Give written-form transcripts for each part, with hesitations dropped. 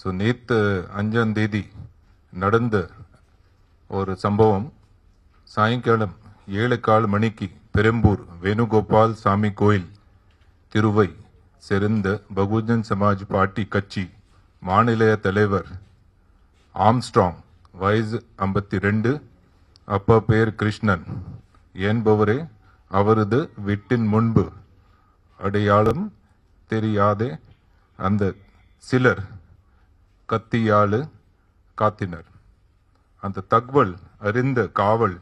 So நேற்று 5ஆம் தேதி நடந்த ஒரு சம்பவம் சாயங்காலம் 7:15 மணிக்கு பெரம்பூர் வேணுகோபால் சாமி கோயில் திருவை சேர்ந்த பகுஜன் சமாஜ் பார்ட்டி கட்சி மாநில தலைவர் ஆம்ஸ்ட்ராங் வயசு 52 அப்பா பேர் கிருஷ்ணன் என்பவரே அவரது வீட்டின் முன்பு அடையாளம் தெரியாத அந்த சிலர் கத்தியால் காத்தினர். அந்த தகவல் அறிந்த காவல்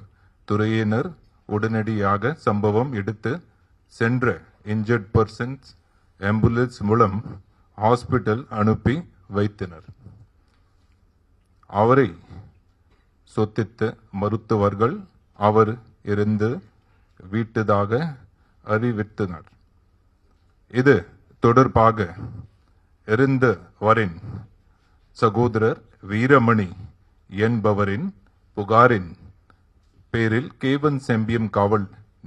துறையினர் உடனடியாக சம்பவம் எடுத்து சென்ற இன்ஜர்ட் பர்சன்ஸ் ஆம்புலன்ஸ் மூலம் ஹாஸ்பிட்டல் அனுப்பி வைத்தனர். அவரை சொத்தித்த மருத்துவர்கள் அவர் இருந்து வீட்டதாக அறிவித்தனர். இது தொடர்பாக இருந்தவரின் சகோதரர் வீரமணி என்பவரின் புகாரின் பேரில் கேவன் செம்பியம் காவல்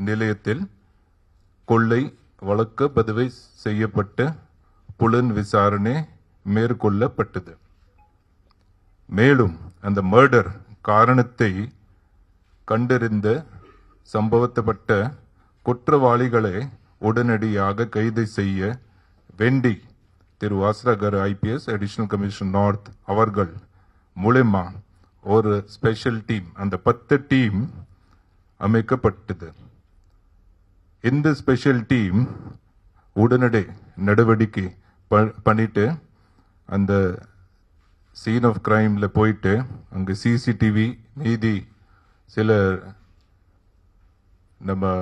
நிலையத்தில் கொள்ளை வழக்கு பதிவு செய்யப்பட்டு புலன் விசாரணை மேற்கொள்ளப்பட்டது. மேலும் அந்த மர்டர் காரணத்தை கண்டறிந்த சம்பவப்பட்ட குற்றவாளிகளை உடனடியாக கைது செய்ய வேண்டி திரு வாசரகர் ஐபிஎஸ் அடிஷனல் கமிஷனர் நார்த் அவர்கள் மூலமா ஒரு ஸ்பெஷல் டீம், அந்த 10 டீம் அமைக்கப்பட்டது. இந்த ஸ்பெஷல் டீம் உடனடி நடவடிக்கை பண்ணிட்டு அந்த சீன் ஆஃப் கிரைம்ல போயிட்டு அங்கே சிசிடிவி மீதி சில நம்ம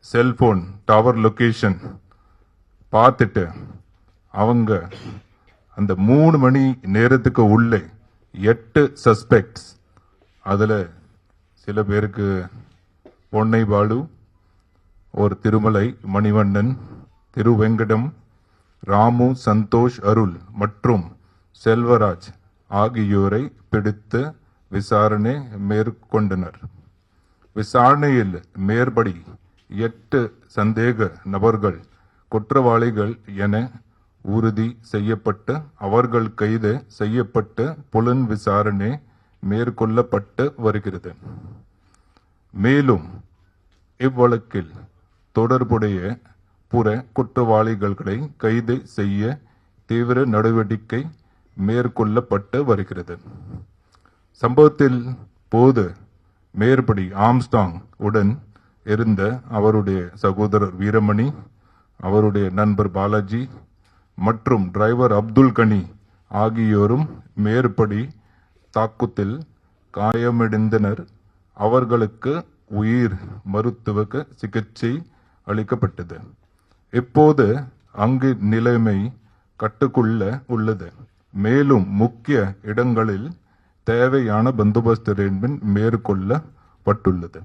செல்போன் டவர் லொகேஷன் பார்த்துட்டு அவங்க அந்த 3 மணி நேரத்துக்கு உள்ளே 8 சஸ்பெக்ட்ஸ், அதில் சில பேருக்கு பொன்னை பாலு, ஒரு திருமலை மணிவண்ணன், திருவெங்கடம், ராமு, சந்தோஷ், அருள் மற்றும் செல்வராஜ் ஆகியோரை பிடித்து விசாரணை மேற்கொண்டனர். விசாரணையில் மேற்படி 8 சந்தேக நபர்கள் குற்றவாளிகள் என உறுதி செய்யப்பட்டு அவர்கள் கைது செய்யப்பட்டு புலன் விசாரணை மேற்கொள்ளப்பட்டு வருகிறது. மேலும் இவ்வழக்கில் தொடர்புடைய புற குற்றவாளிகளை கைது செய்ய தீவிர நடவடிக்கை மேற்கொள்ளப்பட்டு வருகிறது. சம்பவத்தில் போது மேற்படி ஆம்ஸ்டாங் உடன் இருந்த அவருடைய சகோதரர் வீரமணி, அவருடைய நண்பர் பாலாஜி மற்றும் டிரைவர் அப்துல் கனி ஆகியோரும் மேற்படி தாக்குதல் காயமடைந்தனர். அவர்களுக்கு உயிர் மருத்துவ சிகிச்சை அளிக்கப்பட்டது. இப்போது அங்கு நிலைமை கட்டுக்குள்ள உள்ளது. மேலும் முக்கிய இடங்களில் தேவையான பந்தோபஸ்து அரேஞ்ச்மெண்ட் மேற்கொள்ளப்பட்டுள்ளது.